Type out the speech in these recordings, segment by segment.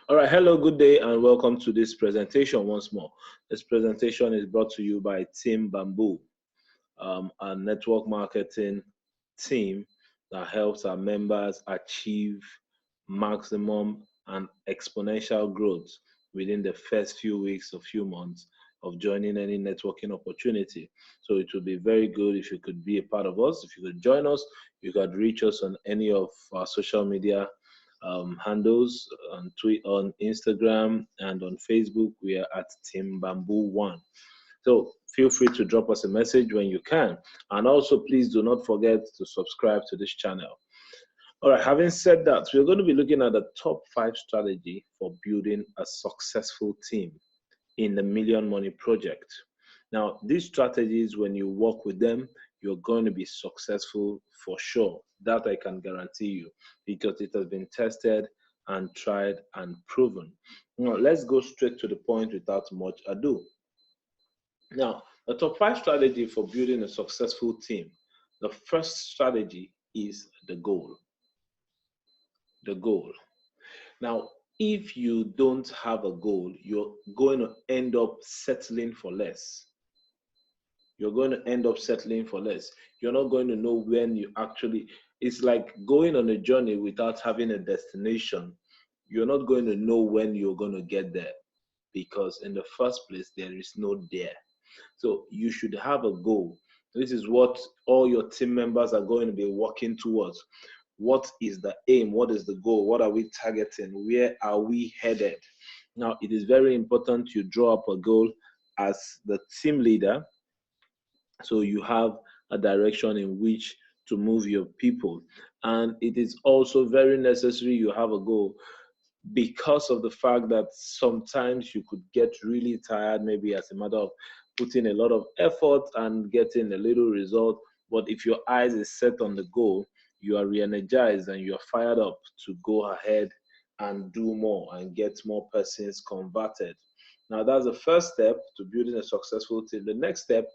All right, hello, good day, and welcome to this presentation once more. This presentation is brought to you by Team Bamboo, a network marketing team that helps our members achieve maximum and exponential growth within the first few weeks or few months of joining any networking opportunity. So it would be very good if you could be a part of us. If you could join us, you could reach us on any of our social media handles on on Instagram and on Facebook. We are at Team Bamboo One. So feel free to drop us a message when you can. And also, please do not forget to subscribe to this channel. All right, having said that, we're going to be looking at the top 5 strategy for building a successful team in the Million Money Project. Now, these strategies, when you work with them, you're going to be successful for sure. That I can guarantee you because it has been tested and tried and proven. Now, let's go straight to the point without much ado. Now, the top 5 strategy for building a successful team. The first strategy is the goal. The goal. Now, if you don't have a goal, you're going to end up settling for less. You're going to end up settling for less. You're not going to know when you actually, it's like going on a journey without having a destination. You're not going to know when you're going to get there because in the first place, there is no there. So you should have a goal. This is what all your team members are going to be working towards. What is the aim? What is the goal? What are we targeting? Where are we headed? Now, it is very important you draw up a goal as the team leader so you have a direction in which to move your people. And it is also very necessary you have a goal because of the fact that sometimes you could get really tired, maybe as a matter of putting a lot of effort and getting a little result. But if your eyes is set on the goal, you are re-energized and you are fired up to go ahead and do more and get more persons converted. Now, that's the first step to building a successful team. The next step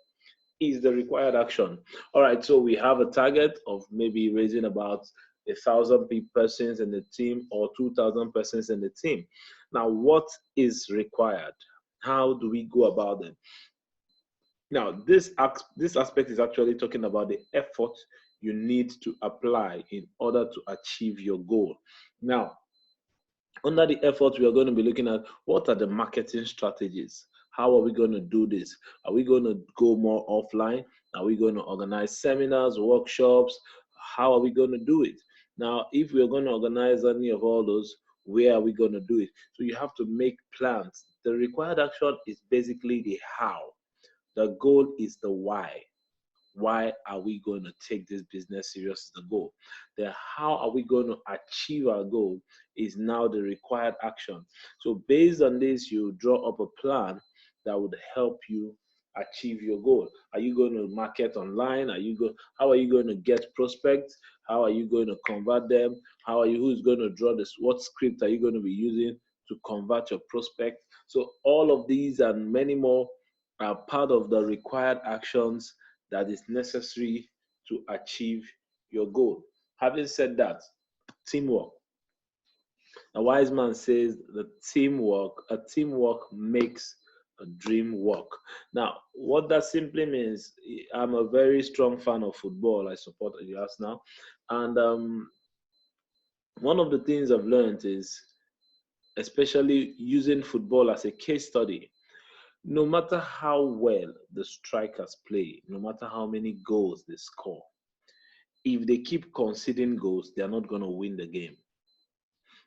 is the required action. All right, so we have a target of maybe raising about 1,000 persons in the team or 2,000 persons in the team. Now, what is required? How do we go about it? Now, this aspect is actually talking about the effort you need to apply in order to achieve your goal. Now, under the effort, we are going to be looking at what are the marketing strategies. How are we going to do this? Are we going to go more offline? Are we going to organize seminars, workshops? How are we going to do it? Now, if we're going to organize any of all those, where are we going to do it? So you have to make plans. The required action is basically the how. The goal is the why. Why are we going to take this business serious is the goal. The how are we going to achieve our goal is now the required action. So based on this, you draw up a plan that would help you achieve your goal. Are you going to market online? How are you going to get prospects? How are you going to convert them? Who's going to draw this? What script are you going to be using to convert your prospect? So all of these and many more are part of the required actions that is necessary to achieve your goal. Having said that, teamwork. A wise man says a teamwork makes a dream work. Now, what that simply means, I'm a very strong fan of football. I support the Arsenal. And one of the things I've learned is, especially using football as a case study, no matter how well the strikers play, no matter how many goals they score, if they keep conceding goals, they're not going to win the game.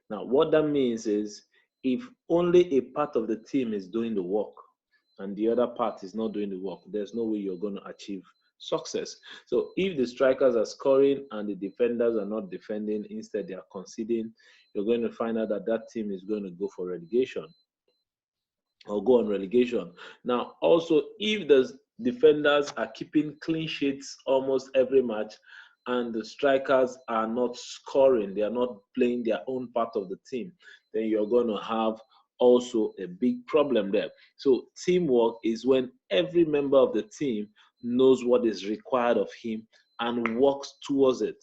Now, what that means is if only a part of the team is doing the work and the other part is not doing the work, there's no way you're going to achieve success. So if the strikers are scoring and the defenders are not defending, instead they are conceding, you're going to find out that that team is going to go for relegation or go on relegation. Now, also, if the defenders are keeping clean sheets almost every match and the strikers are not scoring, they are not playing their own part of the team, then you're going to have also a big problem there. So teamwork is when every member of the team knows what is required of him and works towards it.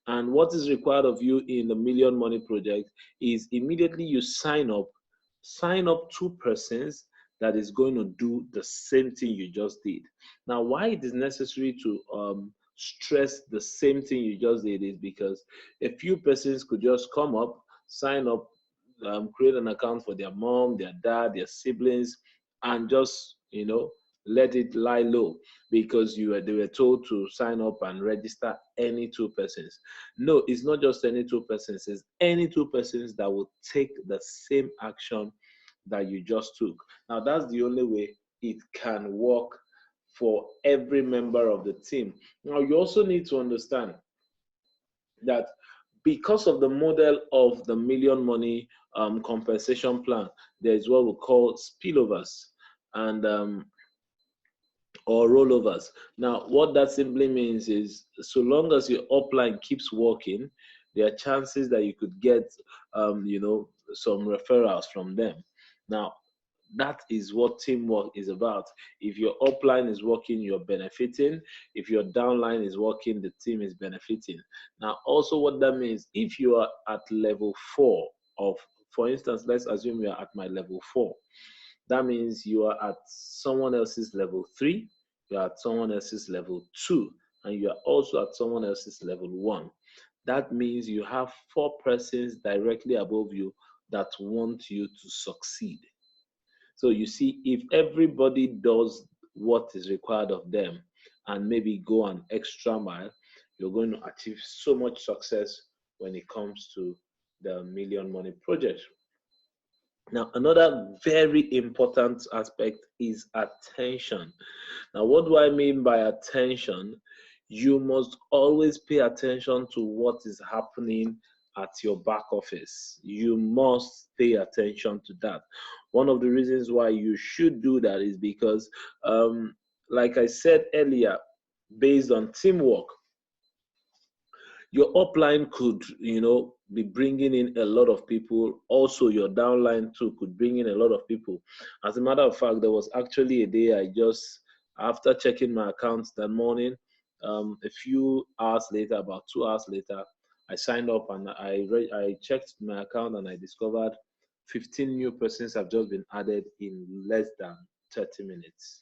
And what is required of you in the Million Money Project is immediately you sign up two persons that is going to do the same thing you just did. Now, why it is necessary to stress the same thing you just did is because a few persons could just come up, sign up, create an account for their mom, their dad, their siblings, and just let it lie low because they were told to sign up and register any two persons. No, it's not just any two persons, it's any two persons that will take the same action that you just took. Now, that's the only way it can work for every member of the team. Now, you also need to understand that because of the model of the Million Money compensation plan, there is what we call spillovers and or rollovers. Now, what that simply means is so long as your upline keeps working, there are chances that you could get, some referrals from them. Now, that is what teamwork is about. If your upline is working, you're benefiting. If your downline is working, the team is benefiting. Now, also what that means, if you are at level 4 of, for instance, let's assume you are at my level 4. That means you are at someone else's level 3, you are at someone else's level 2, and you are also at someone else's level 1. That means you have 4 persons directly above you that want you to succeed. So you see, if everybody does what is required of them and maybe go an extra mile, you're going to achieve so much success when it comes to the Million Money Project. Now, another very important aspect is attention. Now, what do I mean by attention? You must always pay attention to what is happening at your back office. You must pay attention to that. One of the reasons why you should do that is because, like I said earlier, based on teamwork, your upline could, be bringing in a lot of people. Also, your downline too could bring in a lot of people. As a matter of fact, there was actually a day after checking my accounts that morning, a few hours later, about 2 hours later, I signed up and I checked my account and I discovered 15 new persons have just been added in less than 30 minutes.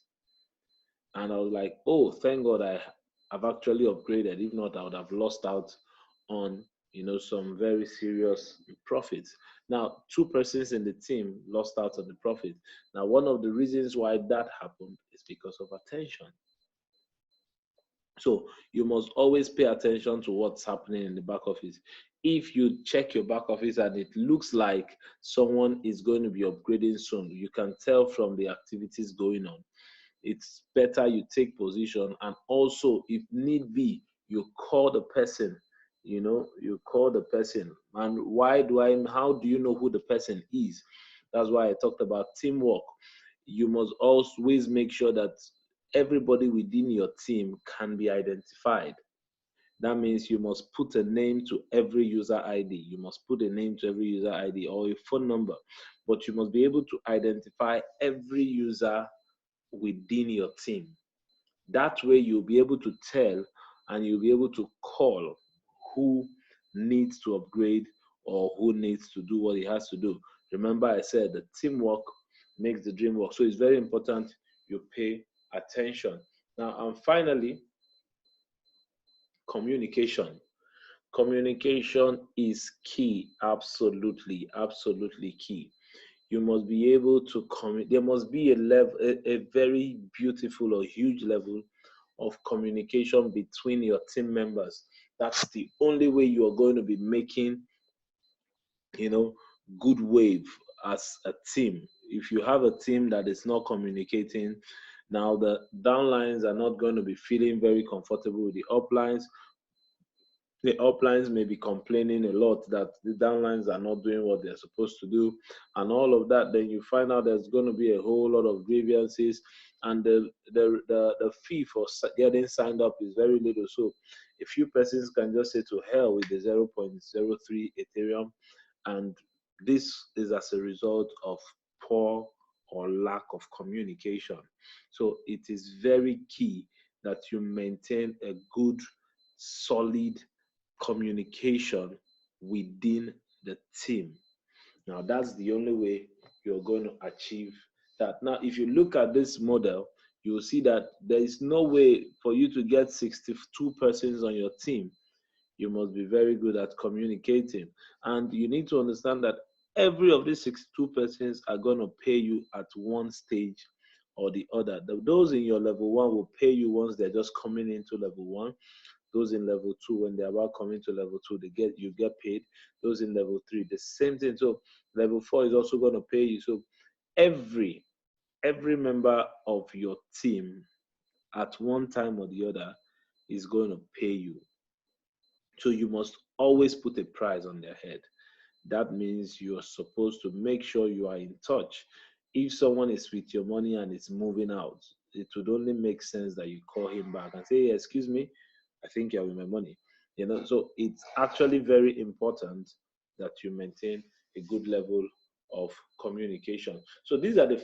And I was like, oh, thank God I've actually upgraded. If not, I would have lost out on, some very serious profits. Now, 2 persons in the team lost out on the profit. Now, one of the reasons why that happened is because of attention. So you must always pay attention to what's happening in the back office. If you check your back office and it looks like someone is going to be upgrading soon, you can tell from the activities going on. It's better you take position, and also if need be, you call the person. You call the person. And how do you know who the person is? That's why I talked about teamwork. You must always make sure that everybody within your team can be identified. That means you must put a name to every user ID. You must put a name to every user ID or a phone number, but you must be able to identify every user within your team. That way you'll be able to tell and you'll be able to call who needs to upgrade or who needs to do what he has to do. Remember, I said the teamwork makes the dream work. So it's very important you pay attention. Now, and finally, communication. Communication is key. Absolutely, absolutely key. You must be able to there must be a very beautiful or huge level of communication between your team members. That's the only way you are going to be making, good wave as a team. If you have a team that is not communicating, now the downlines are not going to be feeling very comfortable with the uplines. The uplines may be complaining a lot that the downlines are not doing what they're supposed to do, and all of that. Then you find out there's going to be a whole lot of grievances, and the fee for getting signed up is very little. So a few persons can just say to hell with the 0.03 Ethereum, and this is as a result of poor or lack of communication. So it is very key that you maintain a good, solid communication within the team. Now, that's the only way you're going to achieve that. Now, if you look at this model, you'll see that there is no way for you to get 62 persons on your team. You must be very good at communicating. And you need to understand that every of these 62 persons are going to pay you at one stage or the other. Those in your level one will pay you once they're just coming into level one. Those in level two, when they're about coming to level two, you get paid. Those in level three, the same thing. So level four is also going to pay you. So every member of your team at one time or the other is going to pay you. So you must always put a price on their head. That means you're supposed to make sure you are in touch. If someone is with your money and it's moving out, it would only make sense that you call him back and say, hey, excuse me, I think you're with my money. So it's actually very important that you maintain a good level of communication. So these are the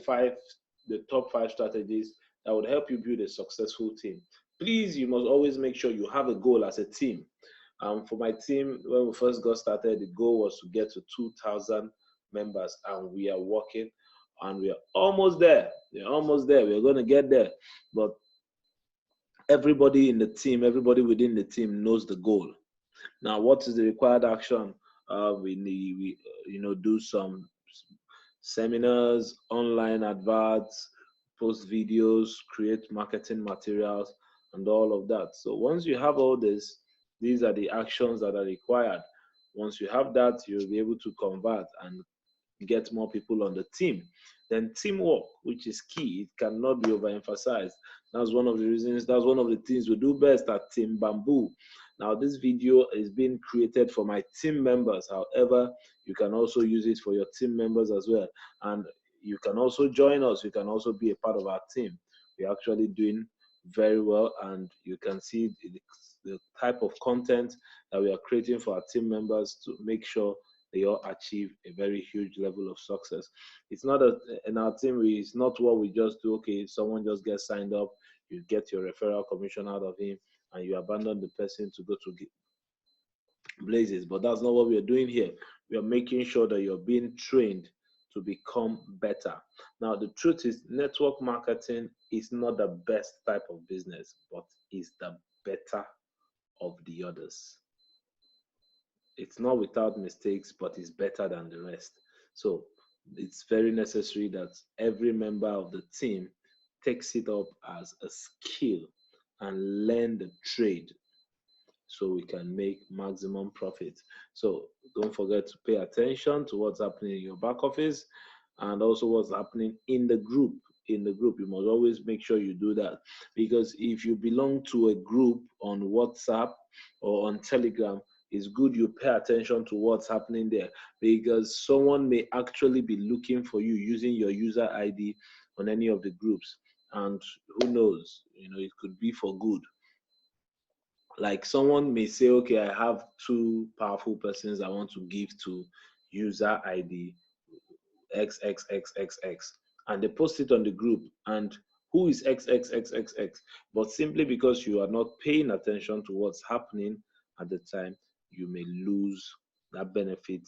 top 5 strategies that would help you build a successful team. Please, you must always make sure you have a goal as a team. For my team, when we first got started, the goal was to get to 2,000 members, and we are working, and we are almost there. We're almost there. We're going to get there. But everybody in the team, everybody within the team knows the goal. Now, what is the required action? We do some seminars, online adverts, post videos, create marketing materials, and all of that. So once you have all this, these are the actions that are required. Once you have that, you'll be able to convert and get more people on the team. Then teamwork, which is key, it cannot be overemphasized. That's one of the things we do best at Team Bamboo. Now, this video is being created for my team members. However, you can also use it for your team members as well. And you can also join us. You can also be a part of our team. We're actually doing very well, and you can see the type of content that we are creating for our team members to make sure they all achieve a very huge level of success. It's not in our team, it's not what we just do. Okay, someone just gets signed up, you get your referral commission out of him, and you abandon the person to go to blazes. But that's not what we are doing here. We are making sure that you're being trained to become better. Now, the truth is, network marketing is not the best type of business, but is the better of the others. It's not without mistakes, but it's better than the rest. So it's very necessary that every member of the team takes it up as a skill and learn the trade so we can make maximum profit. So don't forget to pay attention to what's happening in your back office and also what's happening in the group. In the group, you must always make sure you do that, because if you belong to a group on WhatsApp or on Telegram, it's good you pay attention to what's happening there, because someone may actually be looking for you using your user ID on any of the groups, and who knows, it could be for good. Like someone may say, okay, I have 2 powerful persons I want to give to user ID XXXXX, and they post it on the group, and who is XXXXX? But simply because you are not paying attention to what's happening at the time, you may lose that benefit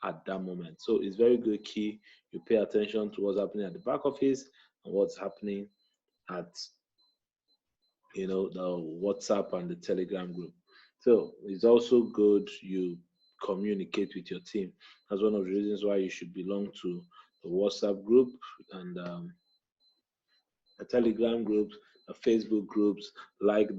at that moment. So it's very good key you pay attention to what's happening at the back office and what's happening at the WhatsApp and the Telegram group. So it's also good you communicate with your team. That's one of the reasons why you should belong to the WhatsApp group and the Telegram groups, the Facebook groups, like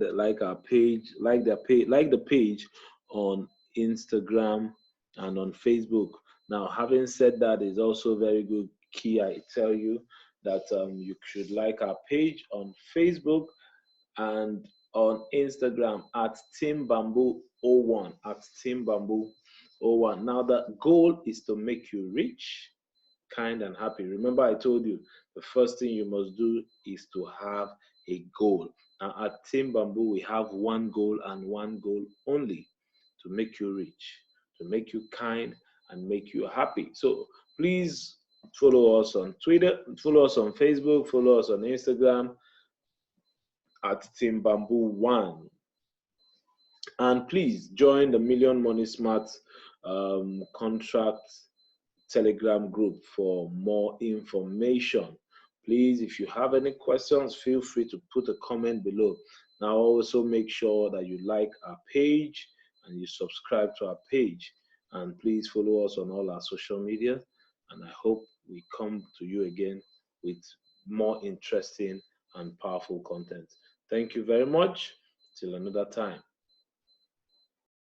our page, like the page on Instagram and on Facebook. Now, having said that, is also very good key. I tell you that you should like our page on Facebook and on Instagram at Team Bamboo 01, at Team Bamboo 01. Now, the goal is to make you rich, kind, and happy. Remember, I told you the first thing you must do is to have a goal. Now, at Team Bamboo, we have one goal and one goal only: to make you rich, to make you kind, and make you happy. So please follow us on Twitter, follow us on Facebook, follow us on Instagram at Team Bamboo 1. And please join the Million Money Smart contract Telegram group for more information. Please, if you have any questions, feel free to put a comment below. Now, also make sure that you like our page and you subscribe to our page. And please follow us on all our social media. And I hope we come to you again with more interesting and powerful content. Thank you very much. Till another time.